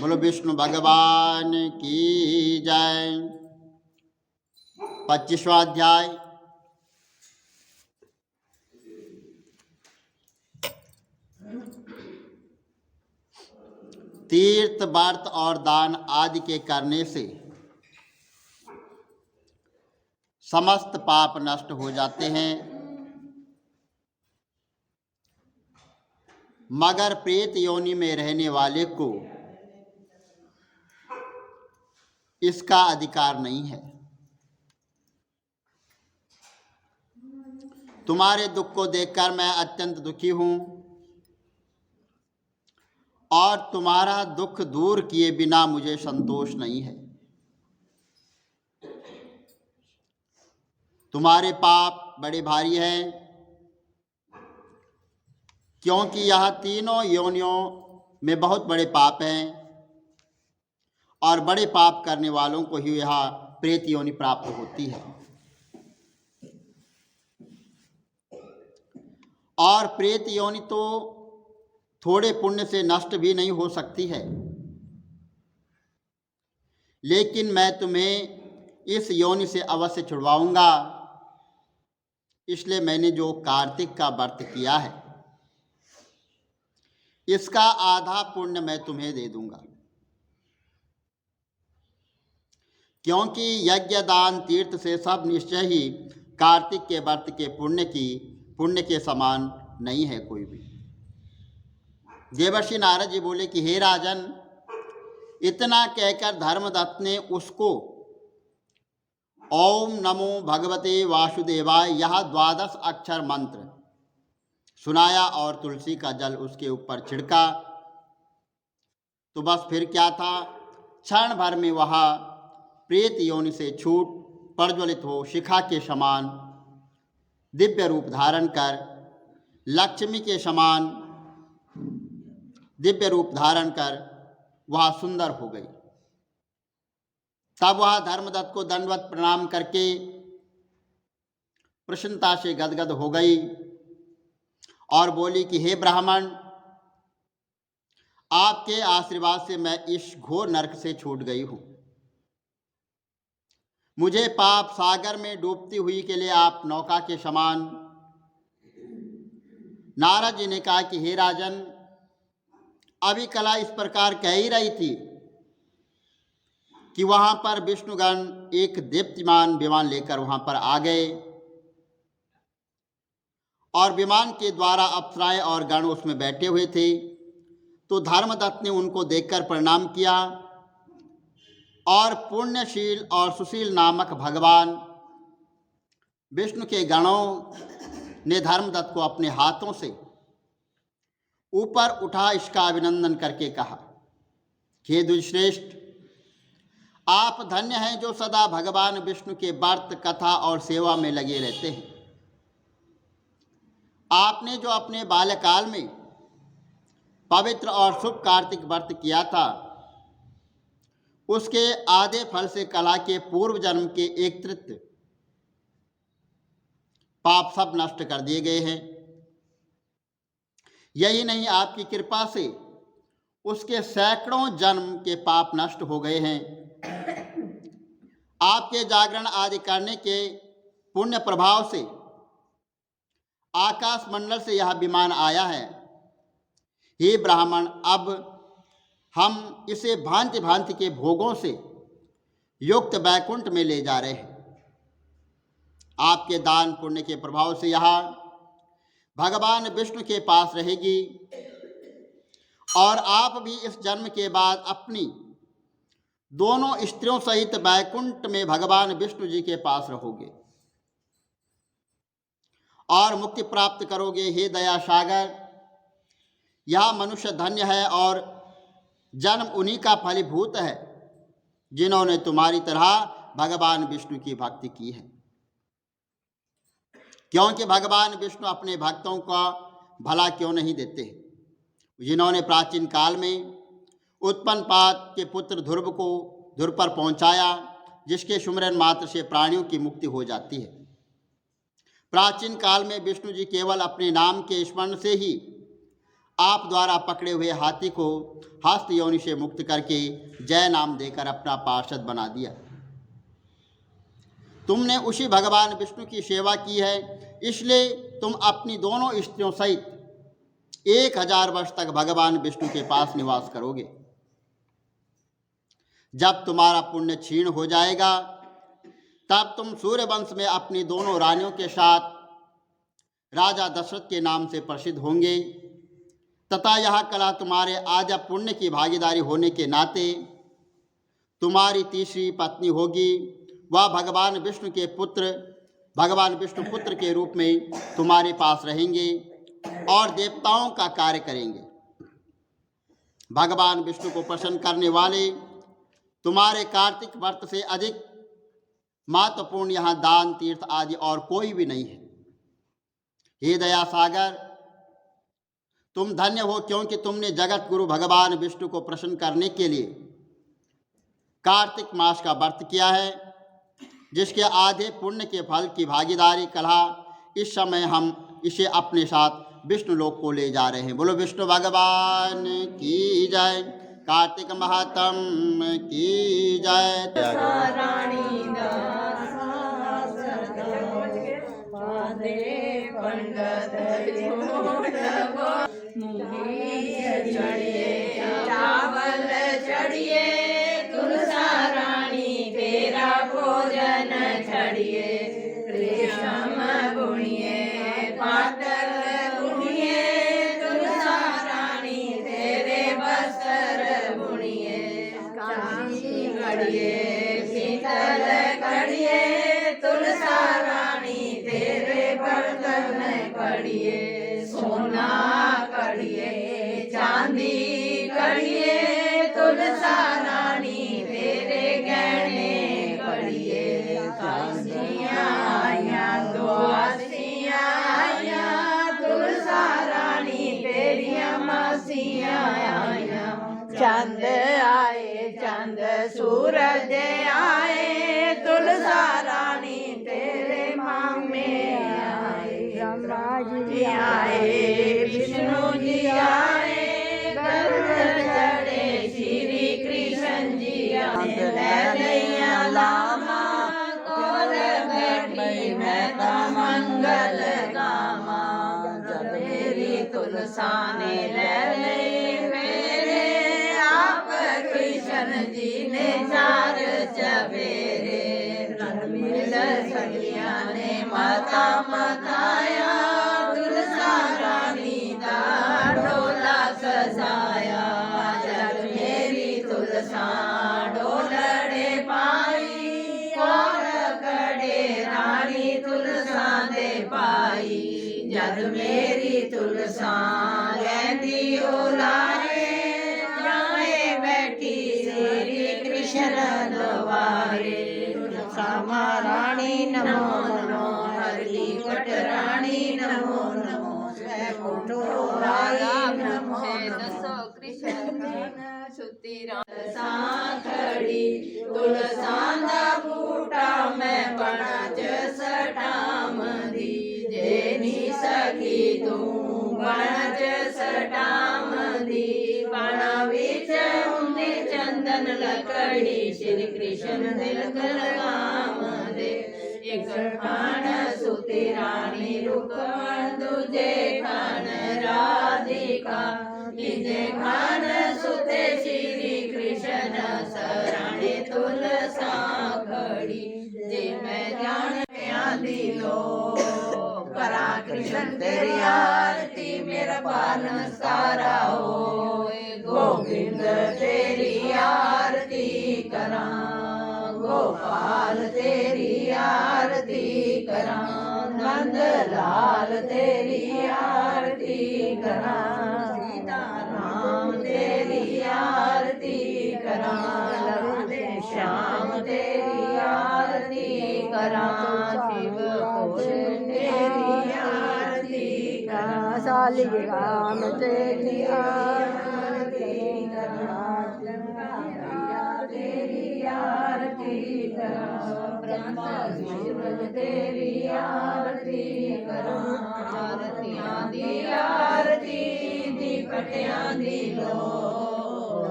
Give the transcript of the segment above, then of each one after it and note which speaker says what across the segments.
Speaker 1: बोलो विष्णु भगवान की जय। 25वां अध्याय। तीर्थ व्रत और दान आदि के करने से समस्त पाप नष्ट हो जाते हैं, मगर प्रेत योनि में रहने वाले को इसका अधिकार नहीं है। तुम्हारे दुख को देखकर मैं अत्यंत दुखी हूं और तुम्हारा दुख दूर किए बिना मुझे संतोष नहीं है। तुम्हारे पाप बड़े भारी हैं, क्योंकि यह तीनों योनियों में बहुत बड़े पाप हैं और बड़े पाप करने वालों को ही यह प्रेत योनि प्राप्त होती है। और प्रेत योनि तो थोड़े पुण्य से नष्ट भी नहीं हो सकती है, लेकिन मैं तुम्हें इस योनि से अवश्य छुड़वाऊंगा। इसलिए मैंने जो कार्तिक का व्रत किया है, इसका आधा पुण्य मैं तुम्हें दे दूंगा, क्योंकि यज्ञ दान तीर्थ से सब निश्चय ही कार्तिक के व्रत के पुण्य के समान नहीं है कोई भी। देवर्षि नारद जी बोले कि हे राजन, इतना कहकर धर्मदत्त ने उसको ओम नमो भगवते वासुदेवाय यह 12 अक्षर मंत्र सुनाया और तुलसी का जल उसके ऊपर छिड़का। तो बस फिर क्या था, क्षण भर में वह प्रेत योनि से छूट प्रज्वलित हो शिखा के समान दिव्य रूप धारण कर, लक्ष्मी के समान दिव्य रूप धारण कर वह सुंदर हो गई। तब वह धर्मदत्त को दंडवत प्रणाम करके प्रसन्नता से गदगद हो गई और बोली कि हे ब्राह्मण, आपके आशीर्वाद से मैं इस घोर नरक से छूट गई हूं। मुझे पाप सागर में डूबती हुई के लिए आप नौका के समान। नारद जी ने कहा कि हे राजन, अभी कला इस प्रकार कह ही रही थी कि वहां पर विष्णुगण एक दीप्तिमान विमान लेकर वहां पर आ गए और विमान के द्वारा अप्सराएं और गण उसमें बैठे हुए थे। तो धर्मदत्त ने उनको देखकर प्रणाम किया और पुण्यशील और सुशील नामक भगवान विष्णु के गणों ने धर्मदत्त को अपने हाथों से ऊपर उठा इसका अभिनंदन करके कहा, हे द्विजश्रेष्ठ, आप धन्य हैं जो सदा भगवान विष्णु के व्रत कथा और सेवा में लगे रहते हैं। आपने जो अपने बाल्यकाल में पवित्र और शुभ कार्तिक व्रत किया था, उसके आधे फल से कला के पूर्व जन्म के एक तृतीय पाप सब नष्ट कर दिए गए हैं। यही नहीं, आपकी कृपा से उसके सैकड़ों जन्म के पाप नष्ट हो गए हैं। आपके जागरण आदि करने के पुण्य प्रभाव से आकाश मंडल से यह विमान आया है। हे ब्राह्मण, अब हम इसे भांति भांति के भोगों से युक्त वैकुंठ में ले जा रहे हैं। आपके दान पुण्य के प्रभाव से यह भगवान विष्णु के पास रहेगी और आप भी इस जन्म के बाद अपनी दोनों स्त्रियों सहित वैकुंठ में भगवान विष्णु जी के पास रहोगे और मुक्ति प्राप्त करोगे। हे दया सागर, यह मनुष्य धन्य है और जन्म उन्हीं का फलीभूत है जिन्होंने तुम्हारी तरह भगवान विष्णु की भक्ति की है, क्योंकि भगवान विष्णु अपने भक्तों का भला क्यों नहीं देते। जिन्होंने प्राचीन काल में उत्पन्नपाद के पुत्र ध्रुव को ध्रुव पर पहुंचाया, जिसके सुमिरन मात्र से प्राणियों की मुक्ति हो जाती है। प्राचीन काल में विष्णु जी केवल अपने नाम के स्मरण से ही आप द्वारा पकड़े हुए हाथी को हस्त योनि से मुक्त करके जय नाम देकर अपना पार्षद बना दिया। तुमने उसी भगवान विष्णु की सेवा की है, इसलिए तुम अपनी दोनों स्त्रियों सहित 1000 वर्ष तक भगवान विष्णु के पास निवास करोगे। जब तुम्हारा पुण्य क्षीण हो जाएगा तब तुम सूर्यवंश में अपनी दोनों रानियों के साथ राजा दशरथ के नाम से प्रसिद्ध होंगे तथा यह कला तुम्हारे आज पुण्य की भागीदारी होने के नाते तुम्हारी तीसरी पत्नी होगी। वह भगवान विष्णु पुत्र के रूप में तुम्हारे पास रहेंगे और देवताओं का कार्य करेंगे। भगवान विष्णु को प्रसन्न करने वाले तुम्हारे कार्तिक व्रत से अधिक महत्वपूर्ण यहाँ दान तीर्थ आदि और कोई भी नहीं है। हे दया सागर, तुम धन्य हो, क्योंकि तुमने जगत गुरु भगवान विष्णु को प्रसन्न करने के लिए कार्तिक मास का व्रत किया है, जिसके आधे पुण्य के फल की भागीदारी कला इस समय हम इसे अपने साथ विष्णु लोक को ले जा रहे हैं। बोलो विष्णु भगवान की जय, कार्तिक महात्म की जय।
Speaker 2: चावल चढ़िए तुलसा रानी तेरा भोजन चढ़िए, रेशम बुनिए पाटल बुनिए तुलसा रानी तेरे वस्त्र बुनिए, कांसी कड़िए पीतल कड़िए तुलसा रानी तेरे बर्तन कड़िए, सोना कड़िए चांदी कड़िए तुलसा रानी तेरे गहने कड़िए, कांसियाँ आइयाँ दो आसियाँ आइयाँ तुलसा रानी तेरी मासियाँ आइयाँ, चंद आए चंद सूरज आए तुलसा रानी तेरे मामे आए, ब्रह्मा जी आए विष्णु जी आए गरुड़ चढ़े श्री कृष्ण जी आए, लैया लामा कोल बैठी मैं तो मंगल गामा, जब मेरी तुलसा ने ले मेरे आप कृष्ण जी ने चार चबेरे, मिल सखिया ने माता मताया तुलसा रानी दा डोला सजाया, जब मेरी तुलसा डोलड़े पाई कौन कड़े रानी तुलसा दे पाई, जब मेरी तुलसा लेंदी उलारे जाए बैठी श्री कृष्ण द्वारे, तुलसा महारानी नमो नमो, हरली पट रानी नमो नमो, वैकुंठो राई नमो नमो, कृष्ण सुती तुलसा खड़ी तुलसा दा बूटा मैं बनज सटाम दी, जेनी सखी तू बनज सटाम दी, बाणा विच उन्ने चंदन लकड़ी श्री कृष्ण दिल लगाम दे, एक खान सुती रानी रुकमण दूजे खान राधिका, तीजे खान सुते श्री कृष्ण सराणे तुलसा खड़ी, जे मैं जान आदि लो करा कृष्ण तेरी आरती मेरा पालन सारा हो, गोविंद तेरी आरती करा गोपाल तेरी आरती करा, नंद लाल तेरी आरती करा, सीता राम तेरी आरती करा, राधे श्याम तेरी आरती करा, शिव भोले तेरी आरती करा, शालिग्राम तेरी आरती करा, तेरी आरती करा, ब्रह्मा विष्णु तेरी आरती करा, आरतियाँ दी आरती दीप कटियां दी लो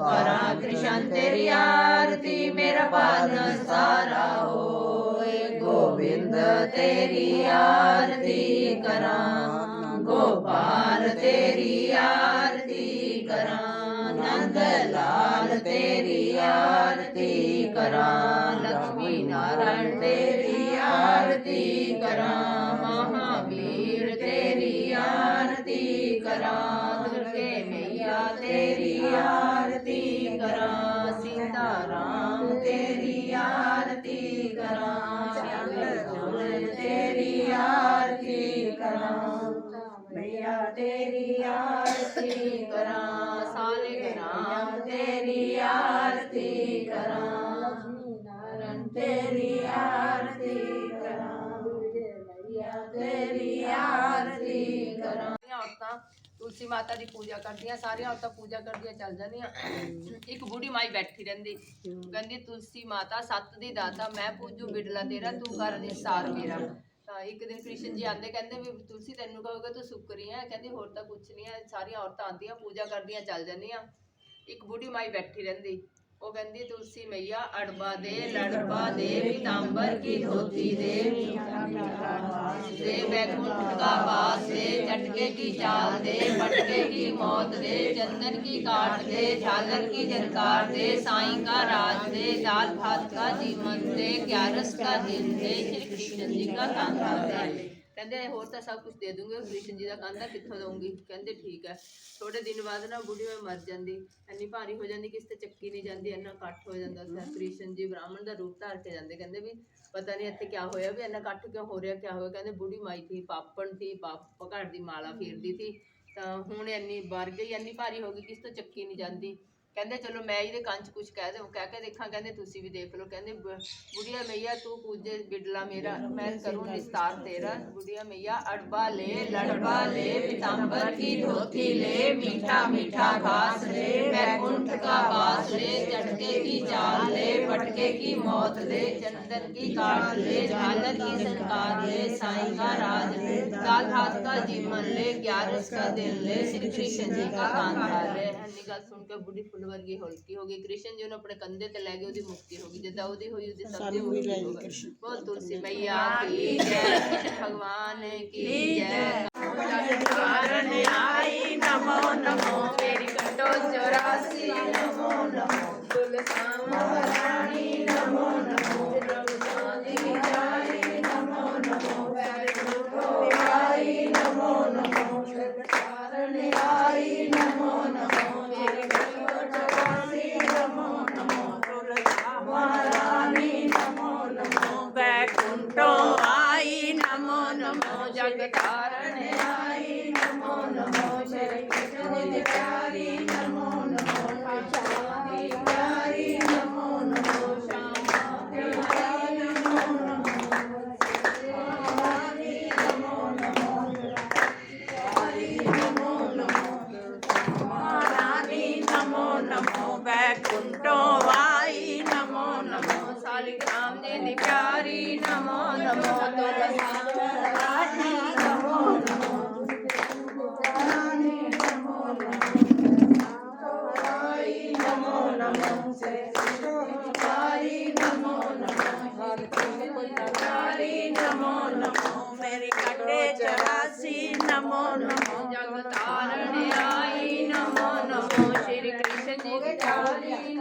Speaker 2: करा कृष्ण तेरी आरती मेरा पान सारा होए गोविंद तेरी आरती करा गोपाल तेरी आरती करा नंद लाल तेरी आरती करा लक्ष्मी नारायण तेरी आरती करा महावीर तेरी आरती करा दुर्गे मैया तेरी आरती करा सीताराम तेरी आरती करा श्याम सुंदर तेरी आरती करा मैया तेरी आरती करा सालिग्राम तेरी आरती करा लक्ष्मी नारायण तेरी आरती करा मैया तेरी आरती करा। औरतां तुलसी माता की पूजा करदियां सारियां औरतां पूजा करदियां चल जांदियां एक बूढ़ी माई बैठी रहिंदी कहंदी तुलसी माता सत दी दाता मैं पूजू बिडला तेरा तू कर निसार मेरा। ਤਾਂ ਇੱਕ ਦਿਨ ਕ੍ਰਿਸ਼ਨ ਜੀ ਆਂਦੇ ਕਹਿੰਦੇ ਵੀ ਤੁਲਸੀ ਤੈਨੂੰ ਕਹੋਗੇ ਤੂੰ ਸੁੱਕਰੀ ਹੈ ਕਹਿੰਦੀ ਹੋਰ ਤਾਂ ਕੁਛ ਨਹੀਂ ਹੈ ਸਾਰੀਆਂ ਔਰਤਾਂ ਆਉਂਦੀਆਂ ਪੂਜਾ ਕਰਦੀਆਂ ਚੱਲ ਜਾਂਦੀਆਂ ਇੱਕ ਬੁੱਢੀ ਮਾਈ ਬੈਠੀ ਰਹਿੰਦੀ ਉਹ ਕਹਿੰਦੀ तुलसी मैया अड़बा दे लड़बा दे पीताम्बर की धोती दे बैकुंठ का वास दे झटके की चाल दे पटके की मौत दे चंदन की काट दे झालर की झनकार दे साईं का राज दे दाल भात का जीवन दे 11 का दिन दे श्री कृष्ण जी का कांधा दे ਕਹਿੰਦੇ ਹੋਰ ਤਾਂ ਸਭ ਕੁਝ ਦੇ ਦੂੰਗੇ ਕ੍ਰਿਸ਼ਨ ਜੀ ਦਾ ਕਾਂਧਾ ਕਿੱਥੋਂ ਦਊਂਗੀ ਕਹਿੰਦੇ ਠੀਕ ਹੈ ਥੋੜੇ ਦਿਨ ਬਾਅਦ ਨਾ ਬੁੱਢੀ ਹੋਈ ਮਰ ਜਾਂਦੀ ਇੰਨੀ ਭਾਰੀ ਹੋ ਜਾਂਦੀ ਕਿਸੇ ਤੇ ਚੱਕੀ ਨਹੀਂ ਜਾਂਦੀ ਇੰਨਾ ਇਕੱਠ ਹੋ ਜਾਂਦਾ ਉੱਥੇ ਕ੍ਰਿਸ਼ਨ ਜੀ ਬ੍ਰਾਹਮਣ ਦਾ ਰੂਪ ਧਾਰ ਕੇ ਜਾਂਦੇ ਕਹਿੰਦੇ ਵੀ ਪਤਾ ਨਹੀਂ ਇੱਥੇ ਕਿਆ ਹੋਇਆ ਵੀ ਇੰਨਾ ਇਕੱਠ ਕਿਉਂ ਹੋ ਰਿਹਾ ਕਿਆ ਹੋਇਆ ਕਹਿੰਦੇ ਬੁੱਢੀ ਮਾਈ ਥੀ ਪਾਪਣ ਥੀ ਪਾਪ ਘੜ ਦੀ ਮਾਲਾ ਫੇਰਦੀ ਥੀ ਤਾਂ ਹੁਣ ਇੰਨੀ ਵਰ ਗਈ ਇੰਨੀ ਭਾਰੀ ਹੋ ਗਈ ਕਿਸੇ ਤੋਂ ਚੱਕੀ ਨਹੀਂ ਜਾਂਦੀ ਕਹਿੰਦੇ ਚਲੋ ਮੈਂ ਇਹਦੇ ਕੰਨ 'ਚ ਕੁਛ ਕਹਿ ਕੇ ਦੇਖਾਂ ਕਹਿੰਦੇ ਤੁਸੀਂ ਵੀ ਦੇਖ ਲਓ ਕਹਿੰਦੇ बुढ़िया मैया तू पूजे बिडला मेरा मैं करूँ निस्तार तेरा बुढ़िया मैया अड़बा ले लड़बा ले पीताम्बर की धोती ले मीठा मीठा घास ले बैकुंठ का वास ले झटके की चाल ले पटके की मौत ले चंदन की काट ले झालर की संकार ले साईं का राज ले दाल भात का जीवन ले 11 का दिन ले श्री कृष्ण जी का कांधा ले ਇੰਨੀ ਗੱਲ ਸੁਣ ਕੇ ਬੁੱਢੀ ਫੁੱਲ ਵਰਗੀ ਹਲਕੀ ਹੋ ਗਈ ਕ੍ਰਿਸ਼ਨ ਜੀ ਨੂੰ ਆਪਣੇ ਕੰਧੇ ਤੇ ਲੈ ਗਏ ਉਹਦੀ ਮੁਕਤੀ ਹੋ ਗਈ ਜਿੱਦਾਂ ਉਹਦੀ ਹੋਈ ਉਹਦੀ ਸਭ ਦੀ ਮੁਕਤੀ ਹੋ ਗਈ ਬਹੁਤ ਤੁਲਸੀ मैया की जय भगवान की जय कारण आई नमो नमो मेरी कटो 84 नमो नमो तुलसा महारानी नमो नमो रघुनाथी जाई नमो नमो आई नमो नमो कारण आई नमो नमो मेरी कटो 84 नमो नमो तुलसा महारानी नमो नमो बैकुंठो आई नमो नमो जगतारण आई नमो नमो श्री कृष्ण जी प्यारी नमो नमो शादी प्यारी नमो नमो श्यामा प्यारी नमो नमो रानी नमो नमो प्यारी नमो नमो रानी नमो नमो बैकुंठो आई नमो नमो सालिग्राम जी प्यारी नमो नमो तुलसी नमो नमो रानी नमो नमो आई नमो नमो प्यारी नमो नमो प्यारी नमो नमो मेरी कटे 84 नमो नमो जगतारण आई नमो नमो श्री कृष्ण जी प्यारी